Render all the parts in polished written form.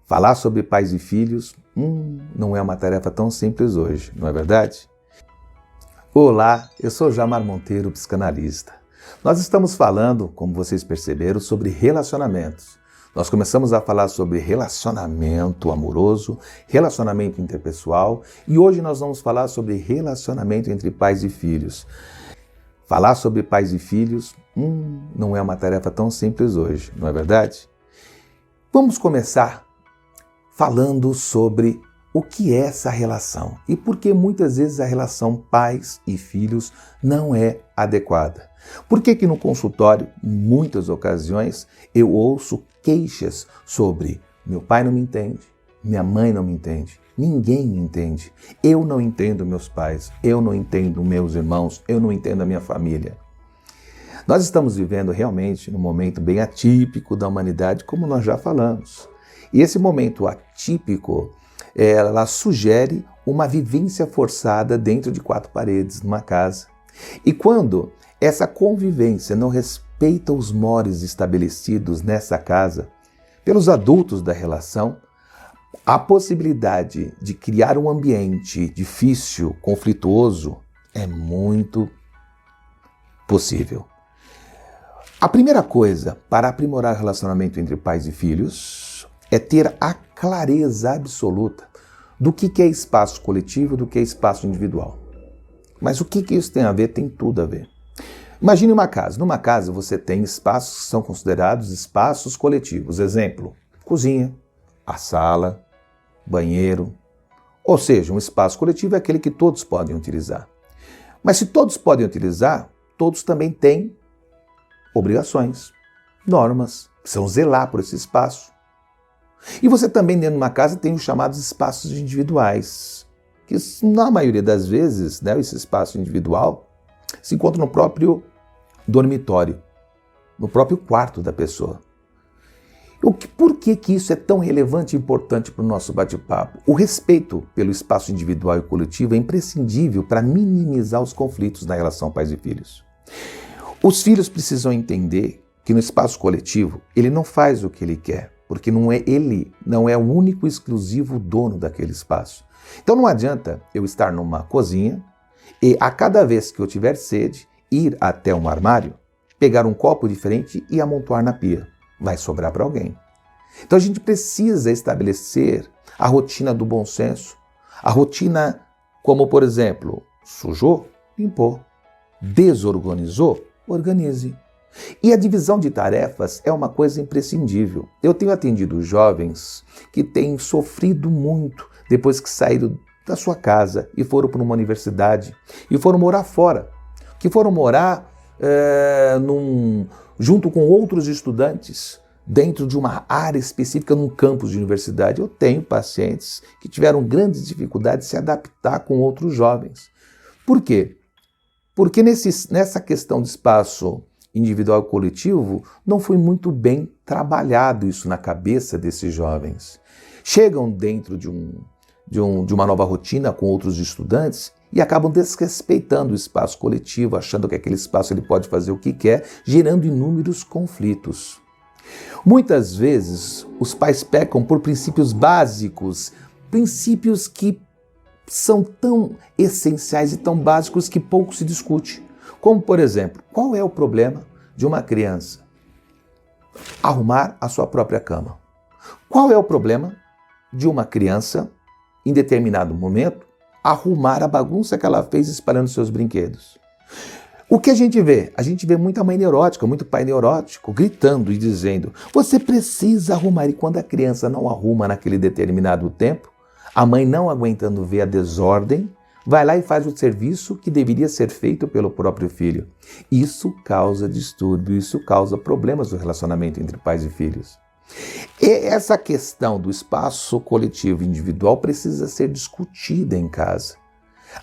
Falar sobre pais e filhos não é uma tarefa tão simples hoje, não é verdade? Olá, eu sou Jamar Monteiro, psicanalista. Nós estamos falando, como vocês perceberam, sobre relacionamentos. Nós começamos a falar sobre relacionamento amoroso, relacionamento interpessoal e hoje nós vamos falar sobre relacionamento entre pais e filhos. Falar sobre pais e filhos não é uma tarefa tão simples hoje, não é verdade? Vamos começar falando sobre o que é essa relação e por que muitas vezes a relação pais e filhos não é adequada. Por que no consultório, em muitas ocasiões, eu ouço queixas sobre meu pai não me entende, minha mãe não me entende, ninguém me entende, eu não entendo meus pais, eu não entendo meus irmãos, eu não entendo a minha família. Nós estamos vivendo realmente num momento bem atípico da humanidade, como nós já falamos. E esse momento atípico, ela sugere uma vivência forçada dentro de quatro paredes, numa casa. E quando essa convivência não respeita os mores estabelecidos nessa casa, pelos adultos da relação, a possibilidade de criar um ambiente difícil, conflituoso, é muito possível. A primeira coisa para aprimorar o relacionamento entre pais e filhos é ter a clareza absoluta do que é espaço coletivo, do que é espaço individual. Mas o que isso tem a ver? Tem tudo a ver. Imagine uma casa. Numa casa você tem espaços que são considerados espaços coletivos. Exemplo, cozinha, a sala, banheiro. Ou seja, um espaço coletivo é aquele que todos podem utilizar. Mas se todos podem utilizar, todos também têm obrigações, normas, precisam zelar por esse espaço. E você também dentro de uma casa tem os chamados espaços individuais, que na maioria das vezes, esse espaço individual se encontra no próprio dormitório, no próprio quarto da pessoa. Por que isso é tão relevante e importante para o nosso bate-papo? O respeito pelo espaço individual e coletivo é imprescindível para minimizar os conflitos na relação pais e filhos. Os filhos precisam entender que no espaço coletivo ele não faz o que ele quer, porque ele não é o único e exclusivo dono daquele espaço. Então não adianta eu estar numa cozinha e a cada vez que eu tiver sede, ir até um armário, pegar um copo diferente e amontoar na pia. Vai sobrar para alguém. Então a gente precisa estabelecer a rotina do bom senso, a rotina como, por exemplo, sujou, limpou, desorganizou, organize. E a divisão de tarefas é uma coisa imprescindível. Eu tenho atendido jovens que têm sofrido muito depois que saíram da sua casa e foram para uma universidade e foram morar fora, que foram morar junto com outros estudantes dentro de uma área específica num campus de universidade. Eu tenho pacientes que tiveram grandes dificuldades de se adaptar com outros jovens. Por quê? Porque nessa questão de espaço individual e coletivo, não foi muito bem trabalhado isso na cabeça desses jovens. Chegam dentro de uma nova rotina com outros estudantes e acabam desrespeitando o espaço coletivo, achando que aquele espaço ele pode fazer o que quer, gerando inúmeros conflitos. Muitas vezes, os pais pecam por princípios básicos, princípios que são tão essenciais e tão básicos que pouco se discute. Como, por exemplo, qual é o problema de uma criança arrumar a sua própria cama? Qual é o problema de uma criança, em determinado momento, arrumar a bagunça que ela fez espalhando seus brinquedos? O que a gente vê? A gente vê muita mãe neurótica, muito pai neurótico, gritando e dizendo: você precisa arrumar. E quando a criança não arruma naquele determinado tempo, a mãe, não aguentando ver a desordem, vai lá e faz o serviço que deveria ser feito pelo próprio filho. Isso causa distúrbio, isso causa problemas no relacionamento entre pais e filhos. E essa questão do espaço coletivo e individual precisa ser discutida em casa.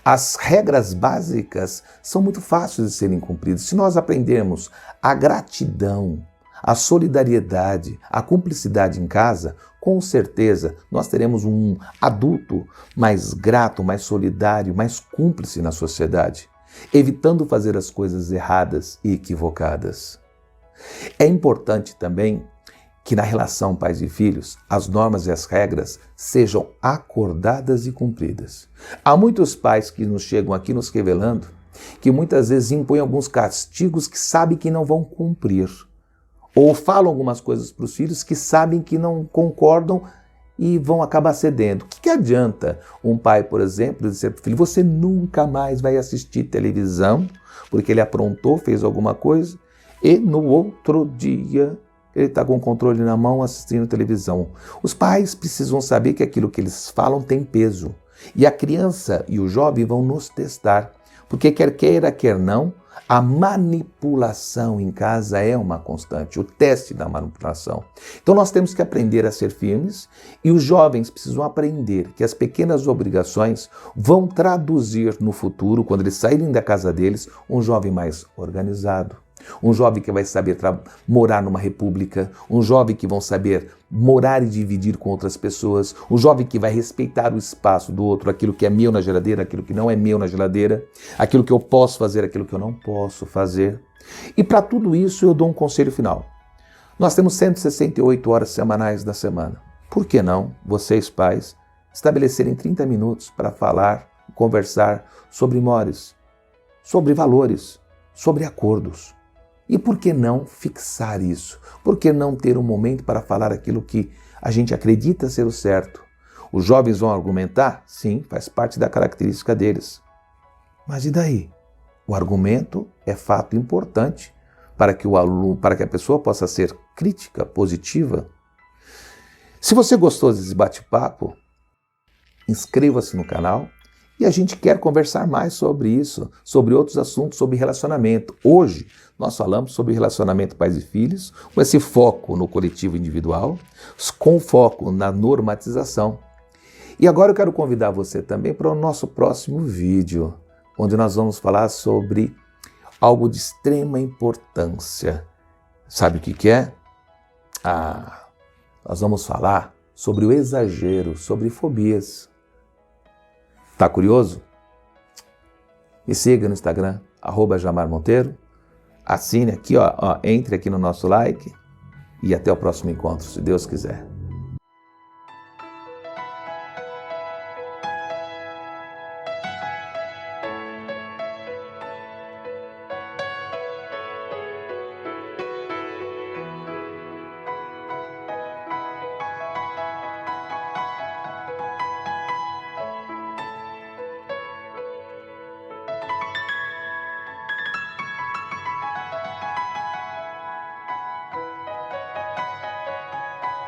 As regras básicas são muito fáceis de serem cumpridas. Se nós aprendermos a gratidão, a solidariedade, a cumplicidade em casa, com certeza nós teremos um adulto mais grato, mais solidário, mais cúmplice na sociedade, evitando fazer as coisas erradas e equivocadas. É importante também que na relação pais e filhos, as normas e as regras sejam acordadas e cumpridas. Há muitos pais que nos chegam aqui nos revelando que muitas vezes impõem alguns castigos que sabem que não vão cumprir. Ou falam algumas coisas para os filhos que sabem que não concordam e vão acabar cedendo. O que adianta um pai, por exemplo, dizer para o filho: você nunca mais vai assistir televisão porque ele aprontou, fez alguma coisa, e no outro dia ele está com o controle na mão assistindo televisão. Os pais precisam saber que aquilo que eles falam tem peso. E a criança e o jovem vão nos testar. Porque quer queira, quer não, a manipulação em casa é uma constante, o teste da manipulação. Então nós temos que aprender a ser firmes e os jovens precisam aprender que as pequenas obrigações vão traduzir no futuro, quando eles saírem da casa deles, um jovem mais organizado. Um jovem que vai saber morar numa república, um jovem que vão saber morar e dividir com outras pessoas, um jovem que vai respeitar o espaço do outro, aquilo que é meu na geladeira, aquilo que não é meu na geladeira, aquilo que eu posso fazer, aquilo que eu não posso fazer. E para tudo isso eu dou um conselho final. Nós temos 168 horas semanais da semana. Por que não, vocês pais, estabelecerem 30 minutos para falar, conversar sobre mores, sobre valores, sobre acordos? E por que não fixar isso? Por que não ter um momento para falar aquilo que a gente acredita ser o certo? Os jovens vão argumentar? Sim, faz parte da característica deles. Mas e daí? O argumento é fato importante para que a pessoa possa ser crítica, positiva. Se você gostou desse bate-papo, inscreva-se no canal. E a gente quer conversar mais sobre isso, sobre outros assuntos, sobre relacionamento. Hoje, nós falamos sobre relacionamento pais e filhos, com esse foco no coletivo individual, com foco na normatização. E agora eu quero convidar você também para o nosso próximo vídeo, onde nós vamos falar sobre algo de extrema importância. Sabe o que é? Nós vamos falar sobre o exagero, sobre fobias. Tá curioso? Me siga no Instagram, @jamarmonteiro. Assine aqui, entre aqui no nosso like e até o próximo encontro, se Deus quiser.